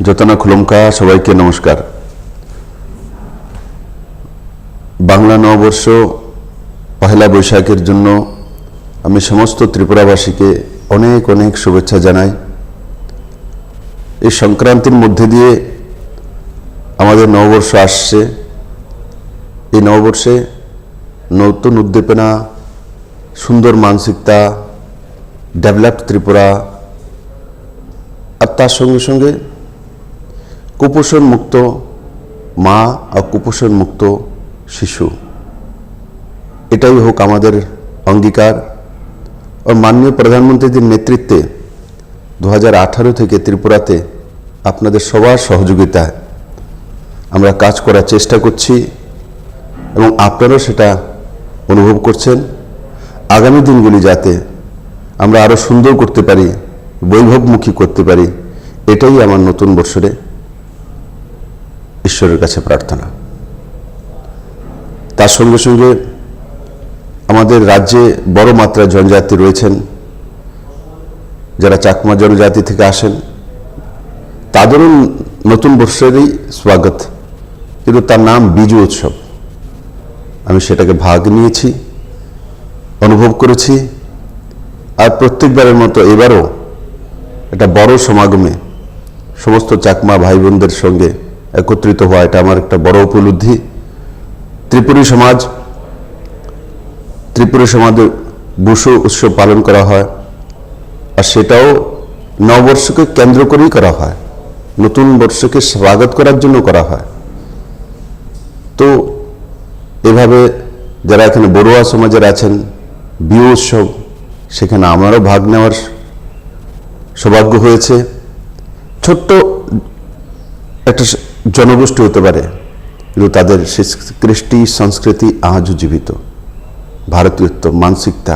যতনা খুলমকা সবাইকে নমস্কার। বাংলা নববর্ষ পহেলা বৈশাখের জন্য আমি সমস্ত ত্রিপুরাবাসীকে অনেক অনেক শুভেচ্ছা জানাই। এই সংক্রান্তির মধ্যে দিয়ে আমাদের নববর্ষ আসছে। এই নববর্ষে নতুন উদ্দীপনা, সুন্দর মানসিকতা, ডেভেলপড ত্রিপুরা, আর তার সঙ্গে সঙ্গে কুপোষণ মুক্ত মা আর কুপোষণ মুক্ত শিশু, এটাই হোক আমাদের অঙ্গীকার। আর মাননীয় প্রধানমন্ত্রীর নেতৃত্বে 2018 থেকে ত্রিপুরাতে আপনাদের সবার সহযোগিতায় আমরা কাজ করার চেষ্টা করছি এবং আপনারাও সেটা অনুভব করছেন। আগামী দিনগুলি যাতে আমরা আরও সুন্দর করতে পারি, বৈভবমুখী করতে পারি, এটাই আমার নতুন বৎসরে ঈশ্বরের কাছে প্রার্থনা। তার সঙ্গে সঙ্গে আমাদের রাজ্যে বড় মাত্রায় জনজাতি রয়েছেন, যারা চাকমা জনজাতি থেকে আসেন, তাদেরও নতুন বৎসরেরই স্বাগত, কিন্তু তার নাম বিজু উৎসব। আমি সেটাকে ভাগ নিয়েছি, অনুভব করেছি, আর প্রত্যেকবারের মতো এবারও একটা বড় সমাগমে সমস্ত চাকমা ভাই বোনদের সঙ্গে একত্রিত হওয়া, এটা আমার একটা বড় উপলব্ধি। ত্রিপুরী সমাজে বুসু উৎসব পালন করা হয়, আর সেটাও নববর্ষকে কেন্দ্র করেই করা হয়, নতুন বর্ষকে স্বাগত করার জন্য করা হয়। তো এভাবে যারা এখানে বড়ুয়া সমাজের আছেন, বিহু উৎসব, সেখানে আমারও ভাগ নেওয়ার সৌভাগ্য হয়েছে। ছোট্ট একটা জনগোষ্ঠী হতে পারে, কিন্তু তাদের কৃষ্টি সংস্কৃতি আজও জীবিত। ভারতীয়ত্ব, মানসিকতা,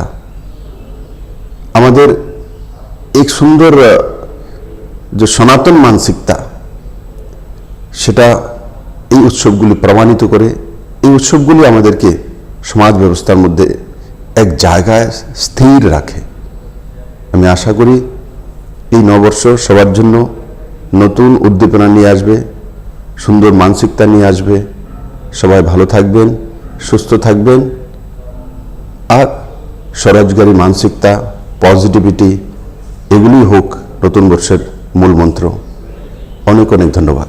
আমাদের এক সুন্দর যে সনাতন মানসিকতা, সেটা এই উৎসবগুলি প্রমাণিত করে। এই উৎসবগুলি আমাদেরকে সমাজ ব্যবস্থার মধ্যে এক জায়গায় স্থির রাখে। আমি আশা করি এই নববর্ষ সবার জন্য নতুন উদ্দীপনা নিয়ে আসবে, সুন্দর মানসিকতা নিয়ে আসবে। সবাই ভালো থাকবেন, সুস্থ থাকবেন, আর স্বরাজগারী মানসিকতা, পজিটিভিটি, এগুলি হোক নতুন বর্ষের মূল মন্ত্র। অনেক অনেক ধন্যবাদ।